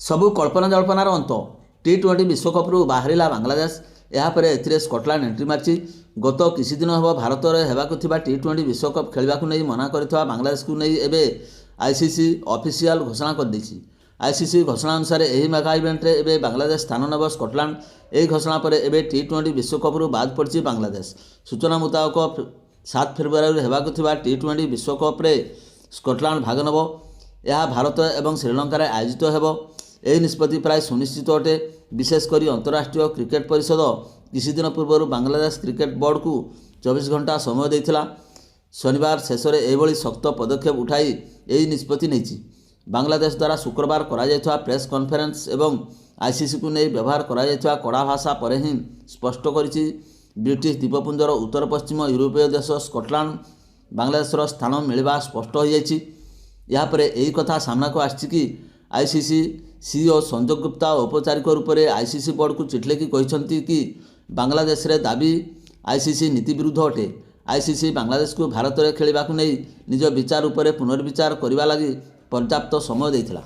ସବୁ କଳ୍ପନା ଜଳ୍ପନାର ଅନ୍ତ। ଟି20 ବିଶ୍ୱକପ୍ରୁ ବାହାରିଲା ବାଂଲାଦେଶ। ଏହାପରେ ଏଥିରେ ସ୍କଟଲାଣ୍ଡ ଏଣ୍ଟ୍ରି ମାରିଛି। ଗତ କିଛି ଦିନ ହେବ ଭାରତରେ ହେବାକୁ ଥିବା ଟି20 ବିଶ୍ୱକପ୍ ଖେଳିବାକୁ ନେଇ ମନା କରିଥିବା ବାଂଲାଦେଶକୁ ନେଇ ଏବେ ଆଇସିସି ଅଫିସିଆଲ ଘୋଷଣା କରିଦେଇଛି। ଆଇସିସି ଘୋଷଣା ଅନୁସାରେ ଏହି ମେଗା ଇଭେଣ୍ଟରେ ଏବେ ବାଂଲାଦେଶ ସ୍ଥାନ ନେବ ସ୍କଟଲାଣ୍ଡ। ଏହି ଘୋଷଣା ପରେ ଏବେ ଟି20 ବିଶ୍ୱକପ୍ରୁ ବାଦ୍ ପଡ଼ିଛି ବାଂଲାଦେଶ। ସୂଚନା ମୁତାବକ 7 ଫେବୃଆରୀରେ ହେବାକୁ ଥିବା ଟି20 ବିଶ୍ୱକପ୍ରେ ସ୍କଟଲାଣ୍ଡ ଭାଗ ନେବ। ଏହା ଭାରତ ଏବଂ ଶ୍ରୀଲଙ୍କାରେ ଆୟୋଜିତ ହେବ। ଏହି ନିଷ୍ପତ୍ତି ପ୍ରାୟ ସୁନିଶ୍ଚିତ ଅଟେ। ବିଶେଷ କରି ଅନ୍ତରାଷ୍ଟ୍ରୀୟ କ୍ରିକେଟ ପରିଷଦ କିଛି ଦିନ ପୂର୍ବରୁ ବାଂଲାଦେଶ କ୍ରିକେଟ ବୋର୍ଡକୁ 24 ଘଣ୍ଟା ସମୟ ଦେଇଥିଲା। ଶନିବାର ଶେଷରେ ଏଭଳି ଶକ୍ତ ପଦକ୍ଷେପ ଉଠାଇ ଏହି ନିଷ୍ପତ୍ତି ନେଇଛି। ବାଂଲାଦେଶ ଦ୍ୱାରା ଶୁକ୍ରବାର କରାଯାଇଥିବା ପ୍ରେସ୍ କନଫରେନ୍ସ ଏବଂ ଆଇସିସିକୁ ନେଇ ବ୍ୟବହାର କରାଯାଇଥିବା କଡ଼ା ଭାଷା ପରେ ହିଁ ସ୍ପଷ୍ଟ କରିଛି ବ୍ରିଟିଶ ଦ୍ୱୀପପୁଞ୍ଜର ଉତ୍ତର ପଶ୍ଚିମ ୟୁରୋପୀୟ ଦେଶ ସ୍କଟଲାଣ୍ଡ ବାଂଲାଦେଶର ସ୍ଥାନ ମିଳିବା ସ୍ପଷ୍ଟ ହୋଇଯାଇଛି। ଏହାପରେ ଏହି କଥା ସାମ୍ନାକୁ ଆସିଛି କି ଆଇସିସି ସିଇଓ ସଞ୍ଜୟ ଗୁପ୍ତା ଔପଚାରିକ ରୂପରେ ଆଇସିସି ବୋର୍ଡକୁ ଚିଠି ଲେଖି କହିଛନ୍ତି କି ବାଂଲାଦେଶରେ ଦାବି ଆଇସିସି ନୀତି ବିରୁଦ୍ଧ ଅଟେ। ଆଇସିସି ବାଂଲାଦେଶକୁ ଭାରତରେ ଖେଳିବାକୁ ନେଇ ନିଜ ବିଚାର ଉପରେ ପୁନର୍ବିଚାର କରିବା ଲାଗି ପର୍ଯ୍ୟାପ୍ତ ସମୟ ଦେଇଥିଲା।